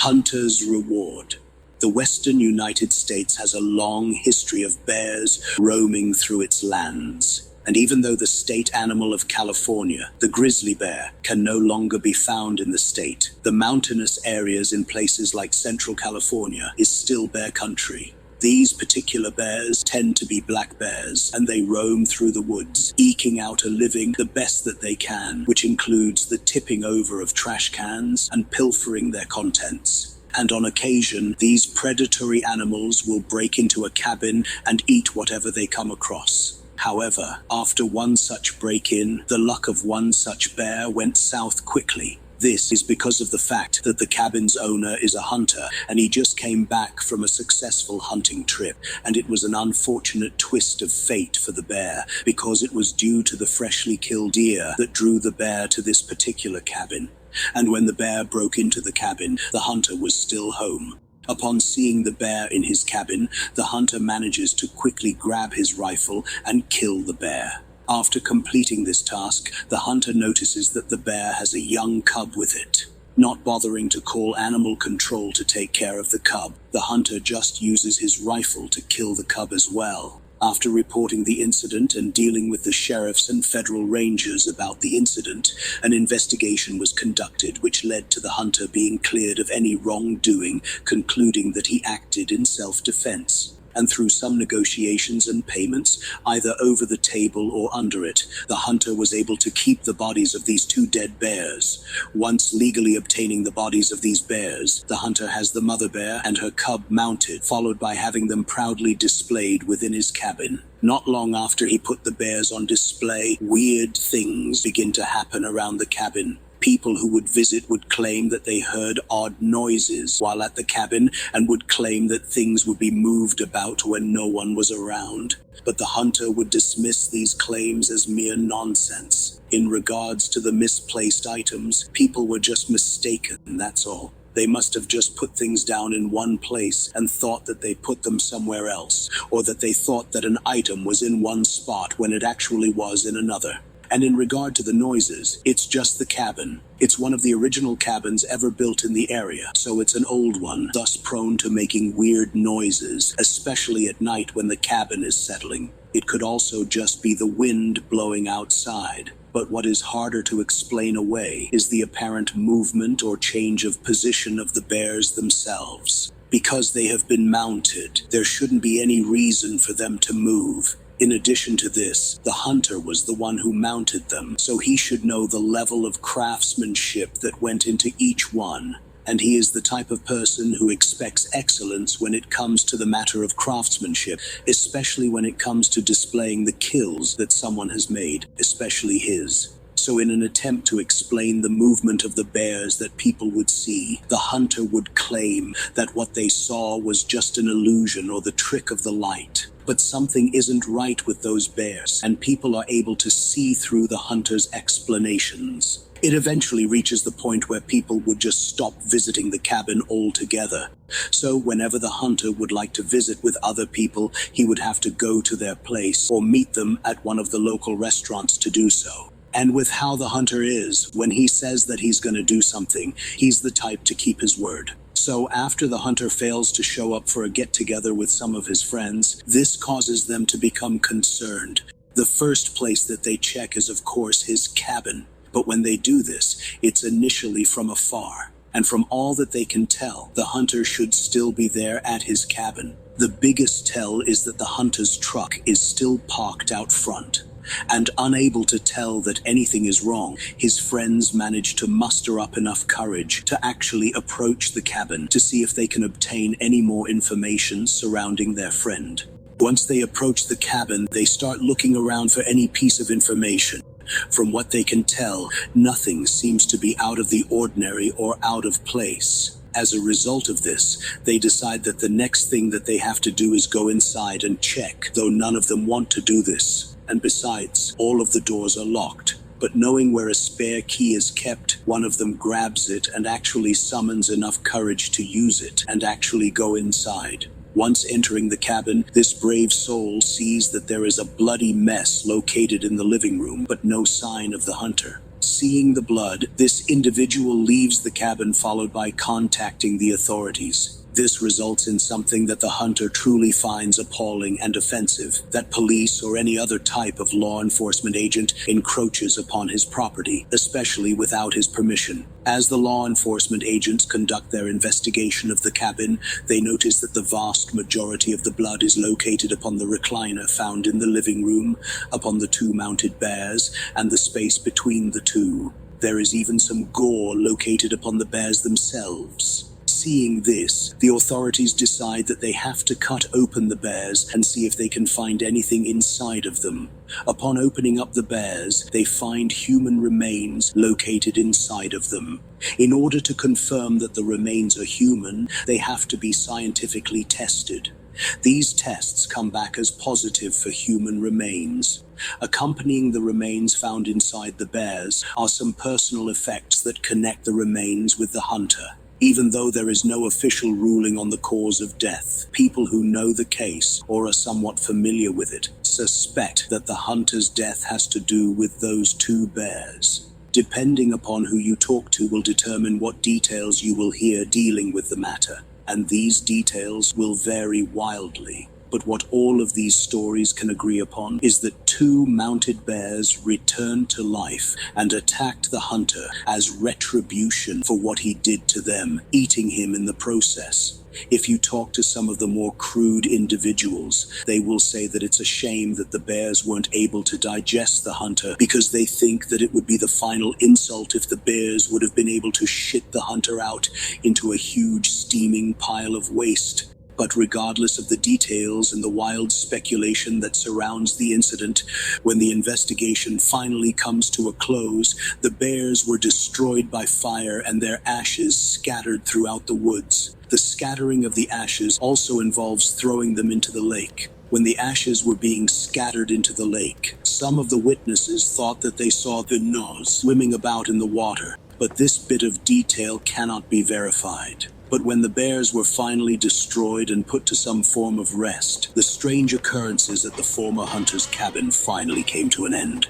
Hunter's Reward. The western United States has a long history of bears roaming through its lands. And even though the state animal of California, the grizzly bear, can no longer be found in the state, the mountainous areas in places like Central California is still bear country. These particular bears tend to be black bears, and they roam through the woods, eking out a living the best that they can, which includes the tipping over of trash cans and pilfering their contents. And on occasion, these predatory animals will break into a cabin and eat whatever they come across. However, after one such break-in, the luck of one such bear went south quickly. This is because of the fact that the cabin's owner is a hunter, and he just came back from a successful hunting trip, and it was an unfortunate twist of fate for the bear, because it was due to the freshly killed deer that drew the bear to this particular cabin. And when the bear broke into the cabin, the hunter was still home. Upon seeing the bear in his cabin, the hunter manages to quickly grab his rifle and kill the bear. After completing this task, the hunter notices that the bear has a young cub with it. Not bothering to call animal control to take care of the cub, the hunter just uses his rifle to kill the cub as well. After reporting the incident and dealing with the sheriffs and federal rangers about the incident, an investigation was conducted which led to the hunter being cleared of any wrongdoing, concluding that he acted in self-defense. And through some negotiations and payments, either over the table or under it, the hunter was able to keep the bodies of these two dead bears. Once legally obtaining the bodies of these bears, the hunter has the mother bear and her cub mounted, followed by having them proudly displayed within his cabin. Not long after he put the bears on display, weird things begin to happen around the cabin. People who would visit would claim that they heard odd noises while at the cabin and would claim that things would be moved about when no one was around. But the hunter would dismiss these claims as mere nonsense. In regards to the misplaced items, people were just mistaken, that's all. They must have just put things down in one place and thought that they put them somewhere else, or that they thought that an item was in one spot when it actually was in another. And in regard to the noises, it's just the cabin. It's one of the original cabins ever built in the area, so it's an old one, thus prone to making weird noises, especially at night when the cabin is settling. It could also just be the wind blowing outside. But what is harder to explain away is the apparent movement or change of position of the bears themselves. Because they have been mounted, there shouldn't be any reason for them to move. In addition to this, the hunter was the one who mounted them, so he should know the level of craftsmanship that went into each one. And he is the type of person who expects excellence when it comes to the matter of craftsmanship, especially when it comes to displaying the kills that someone has made, especially his. So in an attempt to explain the movement of the bears that people would see, the hunter would claim that what they saw was just an illusion or the trick of the light. But something isn't right with those bears, and people are able to see through the hunter's explanations. It eventually reaches the point where people would just stop visiting the cabin altogether. So whenever the hunter would like to visit with other people, he would have to go to their place or meet them at one of the local restaurants to do so. And with how the hunter is, when he says that he's going to do something, he's the type to keep his word. So after the hunter fails to show up for a get-together with some of his friends, this causes them to become concerned. The first place that they check is, of course, his cabin. But when they do this, it's initially from afar. And from all that they can tell, the hunter should still be there at his cabin. The biggest tell is that the hunter's truck is still parked out front. And unable to tell that anything is wrong, his friends manage to muster up enough courage to actually approach the cabin to see if they can obtain any more information surrounding their friend. Once they approach the cabin, they start looking around for any piece of information. From what they can tell, nothing seems to be out of the ordinary or out of place. As a result of this, they decide that the next thing that they have to do is go inside and check, though none of them want to do this. And besides, all of the doors are locked. But knowing where a spare key is kept, one of them grabs it and actually summons enough courage to use it and actually go inside. Once entering the cabin, this brave soul sees that there is a bloody mess located in the living room, but no sign of the hunter. Seeing the blood, this individual leaves the cabin, followed by contacting the authorities. This results in something that the hunter truly finds appalling and offensive: that police or any other type of law enforcement agent encroaches upon his property, especially without his permission. As the law enforcement agents conduct their investigation of the cabin, they notice that the vast majority of the blood is located upon the recliner found in the living room, upon the two mounted bears, and the space between the two. There is even some gore located upon the bears themselves. Seeing this, the authorities decide that they have to cut open the bears and see if they can find anything inside of them. Upon opening up the bears, they find human remains located inside of them. In order to confirm that the remains are human, they have to be scientifically tested. These tests come back as positive for human remains. Accompanying the remains found inside the bears are some personal effects that connect the remains with the hunter. Even though there is no official ruling on the cause of death, people who know the case or are somewhat familiar with it suspect that the hunter's death has to do with those two bears. Depending upon who you talk to will determine what details you will hear dealing with the matter, and these details will vary wildly. But what all of these stories can agree upon is that two mounted bears returned to life and attacked the hunter as retribution for what he did to them, eating him in the process. If you talk to some of the more crude individuals, they will say that it's a shame that the bears weren't able to digest the hunter, because they think that it would be the final insult if the bears would have been able to shit the hunter out into a huge steaming pile of waste. But regardless of the details and the wild speculation that surrounds the incident, when the investigation finally comes to a close, the bears were destroyed by fire and their ashes scattered throughout the woods. The scattering of the ashes also involves throwing them into the lake. When the ashes were being scattered into the lake, some of the witnesses thought that they saw the nose swimming about in the water, but this bit of detail cannot be verified. But when the bears were finally destroyed and put to some form of rest, the strange occurrences at the former hunter's cabin finally came to an end.